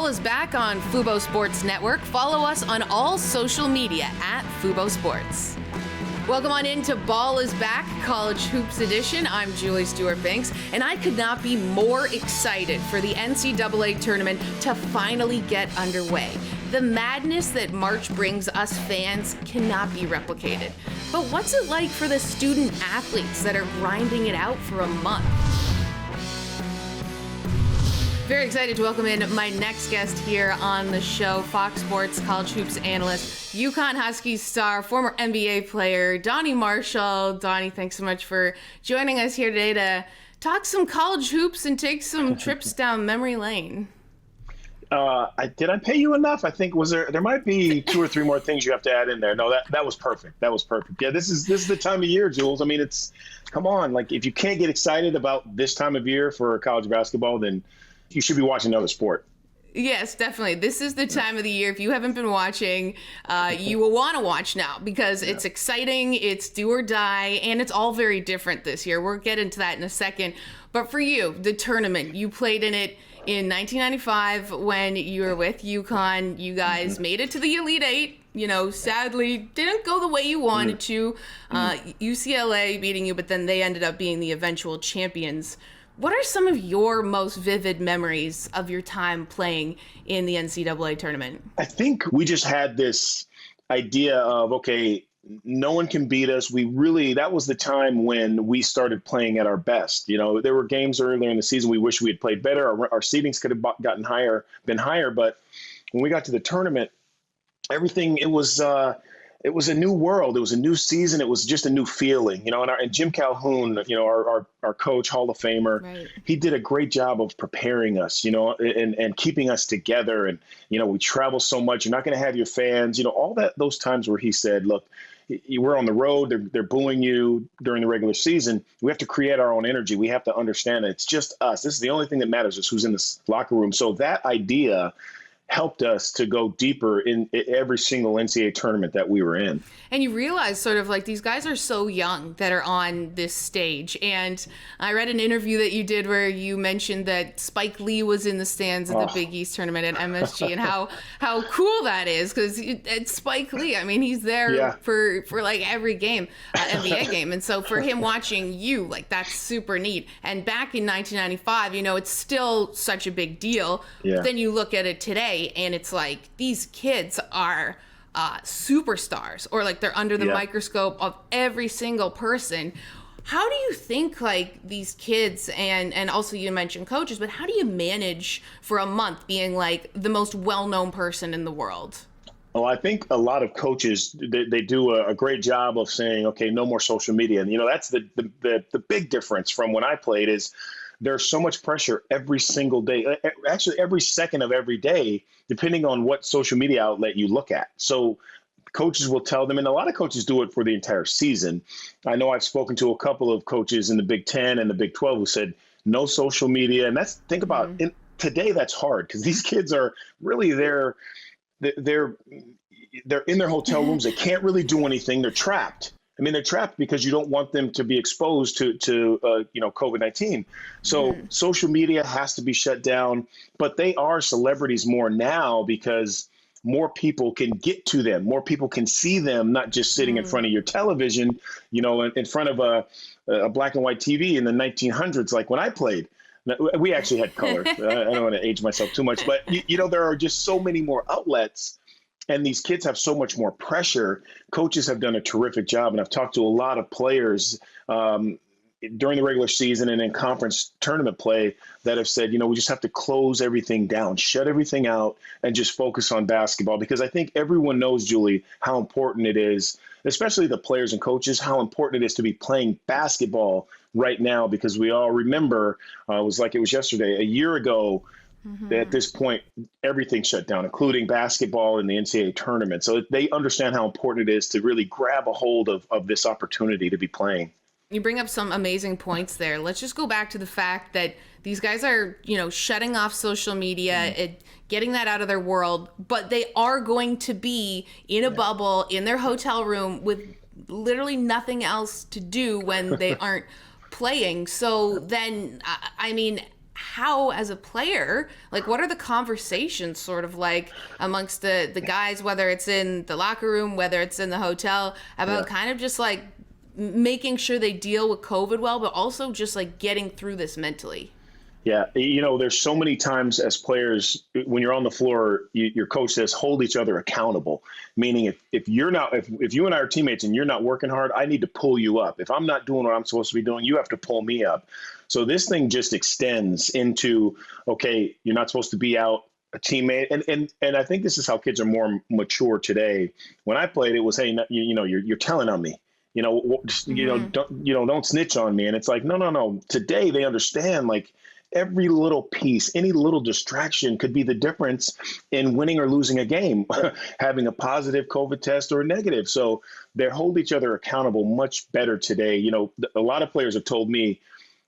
is back on Fubo Sports Network. Follow us on all social media at Fubo Sports. Welcome on into Ball is Back, College Hoops Edition. I'm Julie Stewart-Binks, and I could not be more excited for the NCAA tournament to finally get underway. The madness that March brings us fans cannot be replicated. But what's it like for the student athletes that are grinding it out for a month? Very excited to welcome in my next guest here on the show, Fox Sports College Hoops analyst, UConn Huskies star, former NBA player, Donny Marshall. Donny, thanks so much for joining us here today to talk some college hoops and take some trips down memory lane. Did I pay you enough? I think there might be 2 or 3 more things you have to add in there. No, that was perfect. That was perfect. Yeah, this is the time of year, Jules. I mean, come on. Like, if you can't get excited about this time of year for college basketball, then you should be watching another sport. Yes, definitely. This is the time of the year. If you haven't been watching, you will want to watch now because it's exciting, it's do or die, and it's all very different this year. We'll get into that in a second. But for you, the tournament, you played in it in 1995 when you were with UConn. You guys made it to the Elite Eight. Sadly, didn't go the way you wanted to. UCLA beating you, but then they ended up being the eventual champions. What are some of your most vivid memories of your time playing in the NCAA tournament? I think we just had this idea of, okay, no one can beat us. That was the time when we started playing at our best. There were games earlier in the season we wish we had played better. Our seedings could have been higher. But when we got to the tournament, everything, it was a new world. It was a new season. It was just a new feeling, and Jim Calhoun, our coach, Hall of Famer, right. He did a great job of preparing us, and keeping us together. And, we travel so much. You're not going to have your fans, those times where he said, look, we're on the road. They're booing you during the regular season. We have to create our own energy. We have to understand that it's just us. This is the only thing that matters is who's in this locker room. So that idea helped us to go deeper in every single NCAA tournament that we were in. And you realize sort of like these guys are so young that are on this stage. And I read an interview that you did where you mentioned that Spike Lee was in the stands at the Big East tournament at MSG and how cool that is because it's Spike Lee. I mean, he's there for like every game, NBA game. And so for him watching you, like that's super neat. And back in 1995, it's still such a big deal. Yeah. But then you look at it today, and it's like these kids are superstars, or like they're under the microscope of every single person. How do you think like these kids, and also you mentioned coaches, but how do you manage for a month being like the most well-known person in the world? Well, I think a lot of coaches, they do a great job of saying, okay, no more social media. And, that's the big difference from when I played is there's so much pressure every single day, actually every second of every day, depending on what social media outlet you look at. So coaches will tell them, and a lot of coaches do it for the entire season. I know I've spoken to a couple of coaches in the Big 10 and the Big 12 who said no social media. And think about today, that's hard because these kids are really they're in their hotel rooms. They can't really do anything. They're trapped. I mean, they're trapped because you don't want them to be exposed to COVID-19. So social media has to be shut down, but they are celebrities more now because more people can get to them. More people can see them, not just sitting in front of your television, in front of a black and white TV in the 1900s, like when I played. We actually had color. I don't want to age myself too much, but there are just so many more outlets. And these kids have so much more pressure. Coaches have done a terrific job. And I've talked to a lot of players during the regular season and in conference tournament play that have said, we just have to close everything down, shut everything out, and just focus on basketball. Because I think everyone knows, Julie, how important it is, especially the players and coaches, how important it is to be playing basketball right now. Because we all remember, it was like it was yesterday, a year ago, at this point, everything shut down, including basketball and the NCAA tournament. So they understand how important it is to really grab a hold of this opportunity to be playing. You bring up some amazing points there. Let's just go back to the fact that these guys are, shutting off social media, getting that out of their world, but they are going to be in a bubble in their hotel room with literally nothing else to do when they aren't playing. So then, how, as a player, like, what are the conversations sort of like amongst the guys, whether it's in the locker room, whether it's in the hotel, about kind of just like making sure they deal with COVID well, but also just like getting through this mentally? Yeah, there's so many times as players, when you're on the floor, your coach says, hold each other accountable. Meaning if you and I are teammates and you're not working hard, I need to pull you up. If I'm not doing what I'm supposed to be doing, you have to pull me up. So this thing just extends into, okay, you're not supposed to be out a teammate. And I think this is how kids are more mature today. When I played, it was, hey, you're telling on me. Don't snitch on me. And it's like, no. Today they understand, like, every little piece, any little distraction could be the difference in winning or losing a game, having a positive COVID test or a negative. So they hold each other accountable much better today. A lot of players have told me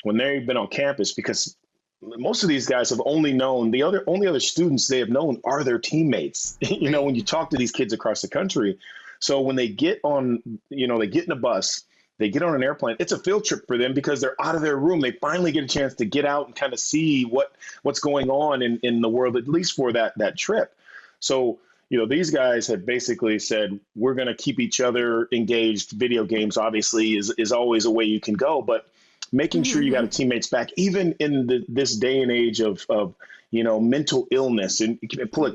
when they've been on campus, because most of these guys have only known only other students they have known are their teammates, when you talk to these kids across the country. So when they get on, they get in a bus, they get on an airplane, it's a field trip for them because they're out of their room. They finally get a chance to get out and kind of see what's going on in the world, at least for that trip. So, these guys have basically said, we're going to keep each other engaged. Video games, obviously, is always a way you can go, but making sure you got a teammates back, even in this day and age of mental illness, and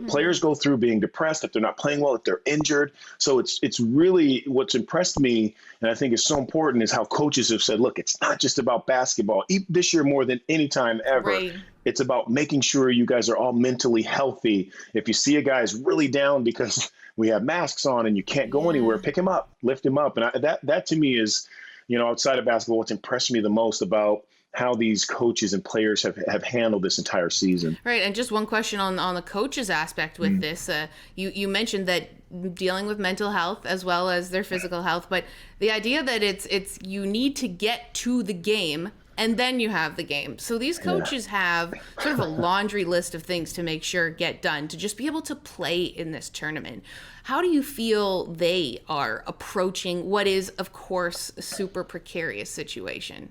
players go through being depressed if they're not playing well, if they're injured. So it's really what's impressed me, and I think is so important, is how coaches have said, look, it's not just about basketball. This year more than any time ever. Right. It's about making sure you guys are all mentally healthy. If you see a guy's really down because we have masks on and you can't go anywhere, pick him up, lift him up. And that to me is, outside of basketball, what's impressed me the most about how these coaches and players have handled this entire season. Right. And just one question on the coaches aspect with this. You mentioned that dealing with mental health as well as their physical health, but the idea that it's you need to get to the game and then you have the game. So these coaches have sort of a laundry list of things to make sure get done to just be able to play in this tournament. How do you feel they are approaching what is, of course, a super precarious situation?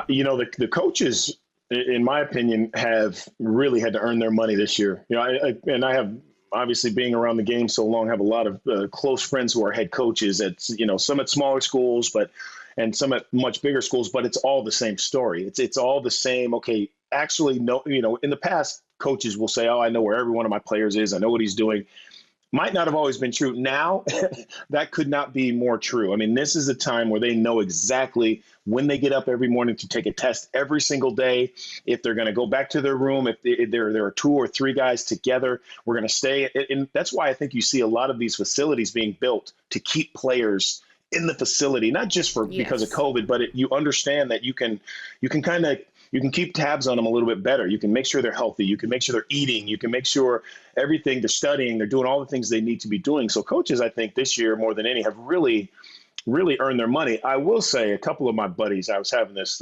The coaches, in my opinion, have really had to earn their money this year. I have, obviously, being around the game so long, have a lot of close friends who are head coaches at, some at smaller schools, and some at much bigger schools, but it's all the same story. It's all the same. Okay, actually, no, in the past, coaches will say, oh, I know where every one of my players is. I know what he's doing. Might not have always been true. Now, that could not be more true. I mean, this is a time where they know exactly when they get up every morning to take a test every single day. If they're going to go back to their room, if there are 2 or 3 guys together, we're going to stay. And that's why I think you see a lot of these facilities being built to keep players in the facility, not just because of COVID, but you understand that you can keep tabs on them a little bit better. You can make sure they're healthy. You can make sure they're eating. You can make sure everything, they're studying, they're doing all the things they need to be doing. So coaches, I think this year more than any, have really, really earned their money. I will say, a couple of my buddies, I was having this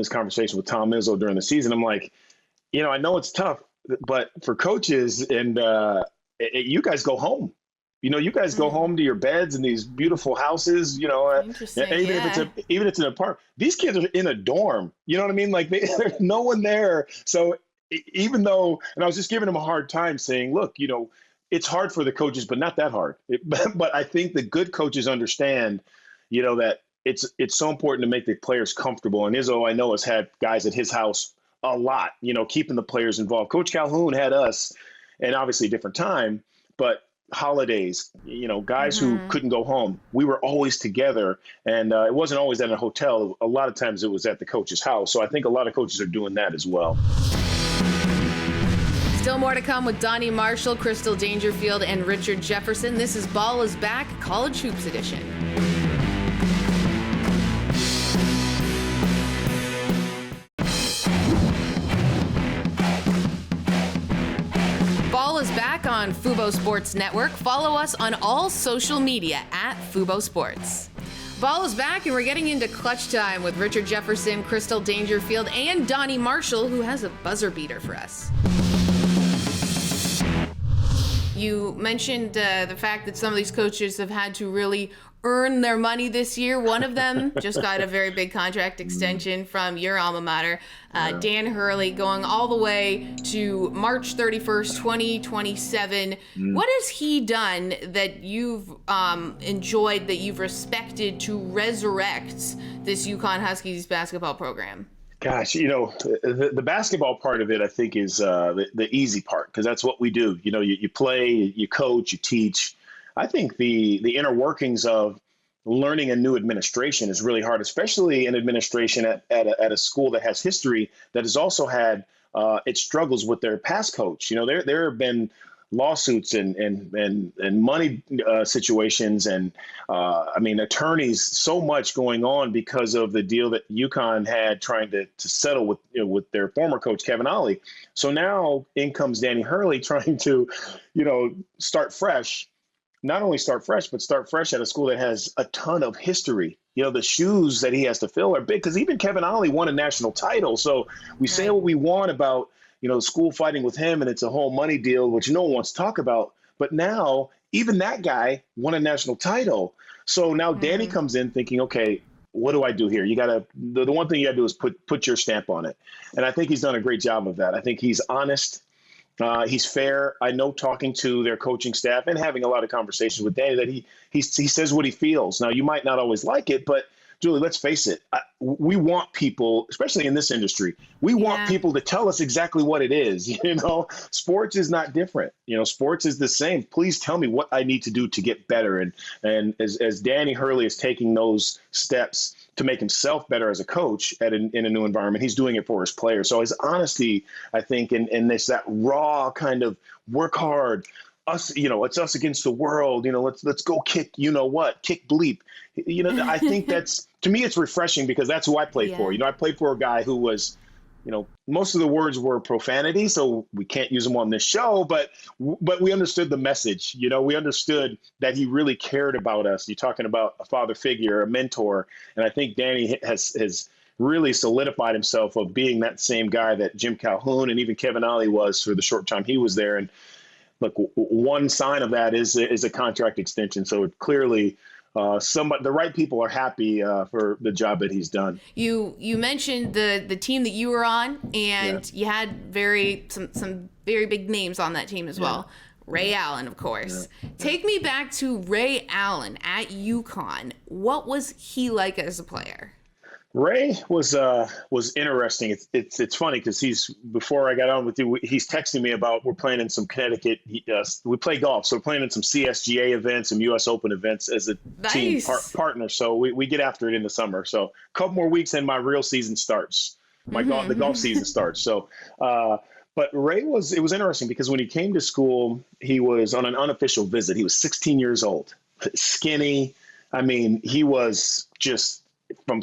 conversation with Tom Izzo during the season. I'm like, I know it's tough, but for coaches and you guys go home. You guys go home to your beds in these beautiful houses, even if it's an apartment. These kids are in a dorm, you know what I mean? Like there's no one there. So even though, and I was just giving them a hard time saying, look, it's hard for the coaches, but not that hard. But I think the good coaches understand, that it's so important to make the players comfortable. And Izzo, I know, has had guys at his house a lot, keeping the players involved. Coach Calhoun had us, and obviously a different time, but holidays, guys who couldn't go home, we were always together, and it wasn't always at a hotel. A lot of times it was at the coach's house. So I think a lot of coaches are doing that as well. Still more to come with Donny Marshall, Crystal Dangerfield, and Richard Jefferson. This is Ball is Back, College Hoops Edition. Ball is back on Fubo Sports Network. Follow us on all social media at Fubo Sports. Ball is back, and we're getting into clutch time with Richard Jefferson, Crystal Dangerfield, and Donny Marshall, who has a buzzer beater for us. You mentioned the fact that some of these coaches have had to really earn their money this year. One of them just got a very big contract extension from your alma mater, Dan Hurley, going all the way to March 31st, 2027. What has he done that you've enjoyed, that you've respected to resurrect this UConn Huskies basketball program? Gosh, the basketball part of it, I think, is the easy part, because that's what we do. You play, you coach, you teach. I think the inner workings of learning a new administration is really hard, especially an administration at a school that has history, that has also had its struggles with their past coach. There have been lawsuits and money situations and attorneys, so much going on because of the deal that UConn had trying to settle with their former coach Kevin Ollie. So now in comes Danny Hurley trying to start fresh. Not only start fresh, but start fresh at a school that has a ton of history. The shoes that he has to fill are big, because even Kevin Ollie won a national title. So we say what we want about the school fighting with him, and it's a whole money deal, which no one wants to talk about. But now even that guy won a national title. So now Danny comes in thinking, okay, what do I do here? You got to, the one thing you got to do is put your stamp on it. And I think he's done a great job of that. I think he's honest. He's fair. I know, talking to their coaching staff and having a lot of conversations with Danny, that he says what he feels. Now, you might not always like it, but Julie, let's face it. We want people, especially in this industry, we want people to tell us exactly what it is. Sports is not different. Sports is the same. Please tell me what I need to do to get better. And as Danny Hurley is taking those steps to make himself better as a coach in a new environment, he's doing it for his players. So his honesty, I think, and that raw kind of work hard, it's us against the world, let's go kick, kick bleep. I think that's, to me, it's refreshing, because that's who I played for. I played for a guy who was, most of the words were profanity, so we can't use them on this show, but we understood the message. We understood that he really cared about us. You're talking about a father figure, a mentor. And I think Danny has really solidified himself of being that same guy that Jim Calhoun and even Kevin Ollie was for the short time he was there. And look, one sign of that is a contract extension. So it clearly, the right people are happy for the job that he's done. You mentioned the team that you were on, and you had some very big names on that team as well. Ray Allen, of course. Take me back to Ray Allen at UConn. What was he like as a player? Ray was interesting. It's funny, because before I got on with you, he's texting me about, we're playing in some Connecticut. We play golf, so we're playing in some CSGA events, some U.S. Open events as a team partner. So we get after it in the summer. So a couple more weeks and my real season starts. The golf season starts. So, but Ray it was interesting, because when he came to school, he was on an unofficial visit. He was 16 years old, skinny. He was just from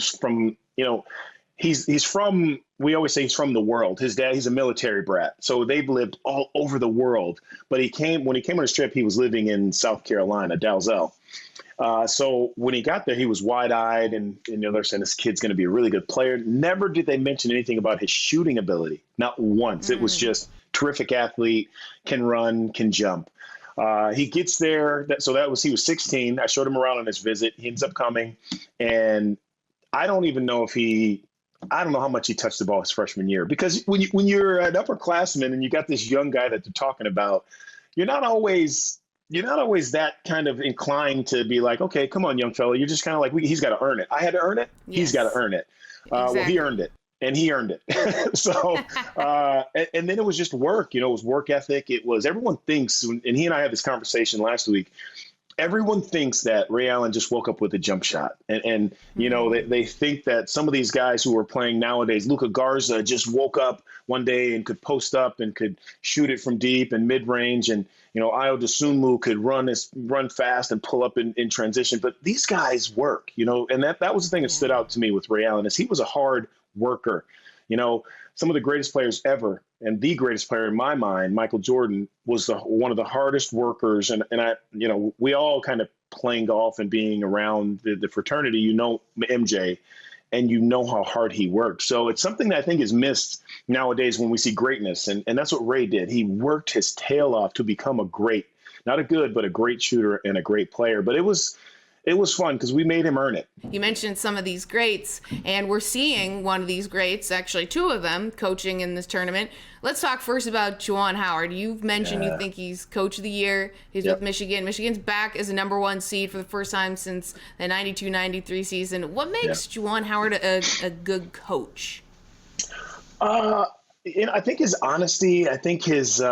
he's from, we always say he's from the world. His dad, he's a military brat. So they've lived all over the world. But when he came on his trip, he was living in South Carolina, Dalzell. So when he got there, he was wide-eyed, and they're saying this kid's going to be a really good player. Never did they mention anything about his shooting ability. Not once. It was just terrific athlete, can run, can jump. He gets there. He was 16. I showed him around on his visit. He ends up coming, and I don't know how much he touched the ball his freshman year, because when you're an upperclassman and you got this young guy that they're talking about, you're not always that kind of inclined to be like, okay, come on, young fella. You're just kind of like, he's got to earn it. I had to earn it. Yes. He's got to earn it. Exactly. Well, he earned it. And he earned it. So, and then it was just work, it was work ethic. It was, everyone thinks, and he and I had this conversation last week, everyone thinks that Ray Allen just woke up with a jump shot. And they think that some of these guys who are playing nowadays, Luka Garza just woke up one day and could post up and could shoot it from deep and mid-range. And, Ayo Dosunmu could run fast and pull up in transition. But these guys work, and that was the thing that stood out to me with Ray Allen, is he was a hard worker. Some of the greatest players ever, and the greatest player in my mind, Michael Jordan, was one of the hardest workers. And I, we all kind of playing golf and being around the fraternity, MJ, and how hard he worked. So it's something that I think is missed nowadays when we see greatness. And that's what Ray did. He worked his tail off to become a great. not a good, but a great shooter and a great player. But it was fun because we made him earn it. You mentioned some of these greats, and we're seeing one of these greats, actually two of them, coaching in this tournament. Let's talk first about Juan Howard. You've mentioned you think he's Coach of the Year. He's with Michigan. Michigan's back as a #1 seed for the first time since the 92-93 season. What makes Juan Howard a good coach? I think his honesty. I think his,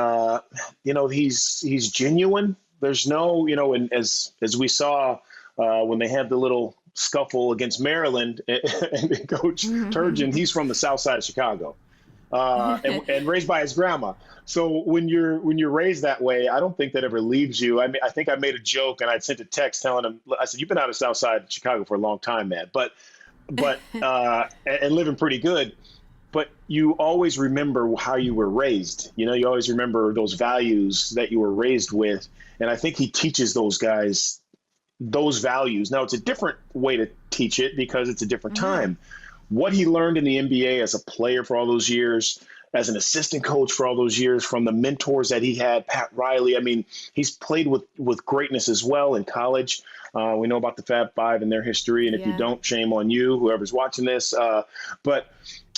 he's genuine. There's no, and as we saw when they had the little scuffle against Maryland and Coach Turgeon, he's from the South Side of Chicago, and raised by his grandma. So when you're raised that way, I don't think that ever leaves you. I mean, I think I made a joke and I sent a text telling him, I said, "You've been out of South Side of Chicago for a long time, man, but and living pretty good." But you always remember how you were raised. You always remember those values that you were raised with. And I think he teaches those guys those values. Now, it's a different way to teach it because it's a different time. What he learned in the NBA as a player for all those years, as an assistant coach for all those years, from the mentors that he had, Pat Riley. I mean, he's played with greatness as well in college. We know about the Fab Five and their history. And if you don't, shame on you, whoever's watching this. But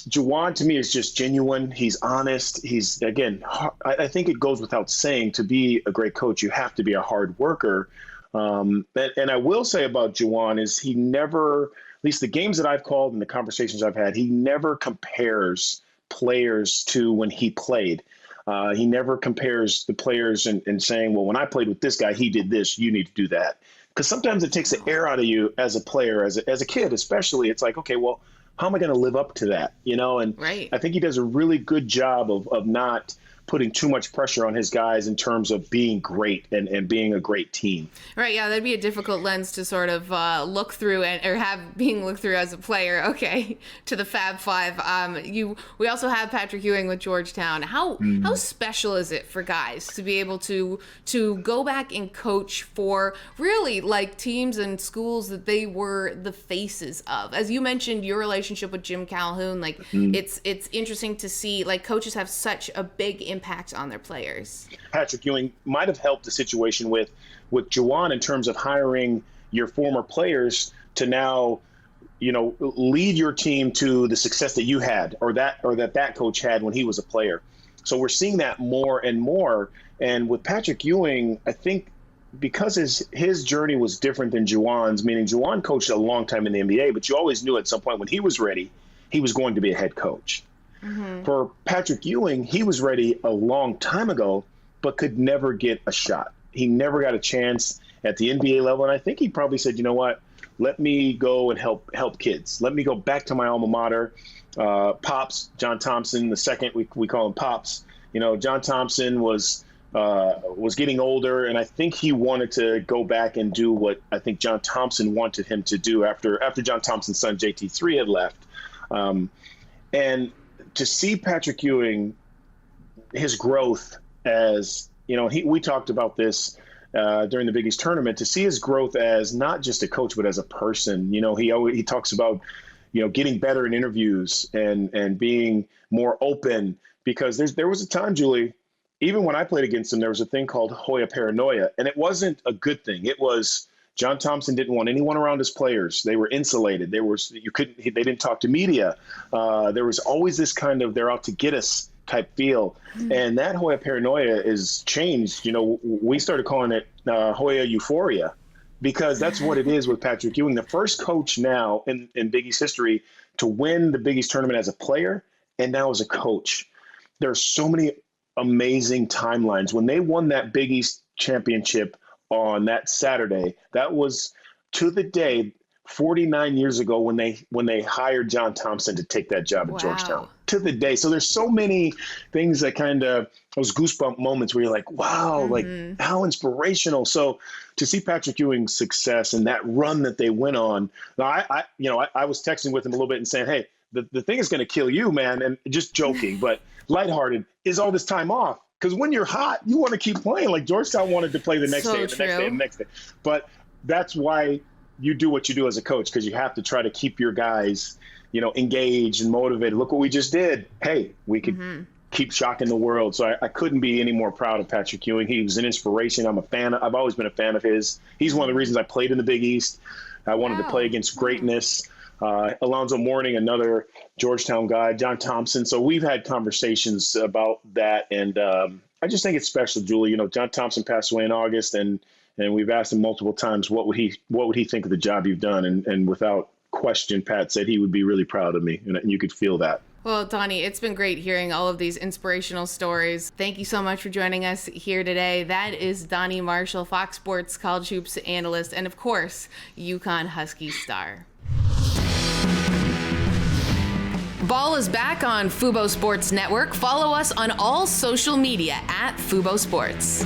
Juwan, to me, is just genuine. He's honest. He's, again, I think it goes without saying, to be a great coach, you have to be a hard worker. And I will say about Juwan is he never, at least the games that I've called and the conversations I've had, he never compares players to when he played. He never compares the players and saying, well, when I played with this guy, he did this, you need to do that. Because sometimes it takes the air out of you as a player, as a kid especially. It's like, okay, well, how am I going to live up to that? And I think he does a really good job of not putting too much pressure on his guys in terms of being great and being a great team. Right. Yeah, that'd be a difficult lens to sort of look through or have being looked through as a player. Okay, to the Fab Five. We also have Patrick Ewing with Georgetown. How special is it for guys to be able to go back and coach for really like teams and schools that they were the faces of? As you mentioned, your relationship with Jim Calhoun, like it's interesting to see like coaches have such a big impact on their players. Patrick Ewing might have helped the situation with Juwan in terms of hiring your former players to now, lead your team to the success that you had or that coach had when he was a player. So we're seeing that more and more. And with Patrick Ewing, I think because his journey was different than Juwan's, meaning Juwan coached a long time in the NBA, but you always knew at some point when he was ready, he was going to be a head coach. For Patrick Ewing, he was ready a long time ago, but could never get a shot. He never got a chance at the NBA level. And I think he probably said, you know what, let me go and help kids. Let me go back to my alma mater. Pops, John Thompson, the second, we call him Pops. John Thompson was getting older, and I think he wanted to go back and do what I think John Thompson wanted him to do after John Thompson's son, JT3, had left. And to see Patrick Ewing, his growth as, we talked about this during the Big East tournament, to see his growth as not just a coach, but as a person. He talks about, getting better in interviews and being more open, because there was a time, Julie, even when I played against him, there was a thing called Hoya paranoia, and it wasn't a good thing. It was John Thompson didn't want anyone around his players. They were insulated. They didn't talk to media. There was always this kind of they're out to get us type feel. And that Hoya paranoia is changed. We started calling it Hoya euphoria, because that's what it is with Patrick Ewing, the first coach now in Big East history to win the Big East tournament as a player and now as a coach. There are so many amazing timelines. When they won that Big East championship on that Saturday, that was to the day 49 years ago when they hired John Thompson to take that job at Georgetown. To the day. So there's so many things that kind of those goosebump moments where you're like, wow, like how inspirational. So to see Patrick Ewing's success and that run that they went on, now I was texting with him a little bit and saying, hey, the thing is going to kill you, man. And just joking, but lighthearted, is all this time off. Because when you're hot, you want to keep playing. Like Georgetown wanted to play the next day, and the next day, and the next day. But that's why you do what you do as a coach, because you have to try to keep your guys, engaged and motivated. Look what we just did. Hey, we could keep shocking the world. So I couldn't be any more proud of Patrick Ewing. He was an inspiration. I've always been a fan of his. He's one of the reasons I played in the Big East. I wanted to play against greatness. Alonzo Mourning, another Georgetown guy, John Thompson. So we've had conversations about that. And I just think it's special, Julie. John Thompson passed away in August, and we've asked him multiple times, what would he think of the job you've done? And without question, Pat said he would be really proud of me. And you could feel that. Well, Donny, it's been great hearing all of these inspirational stories. Thank you so much for joining us here today. That is Donny Marshall, Fox Sports College Hoops analyst, and of course, UConn Huskies star. Ball is back on Fubo Sports Network. Follow us on all social media at Fubo Sports.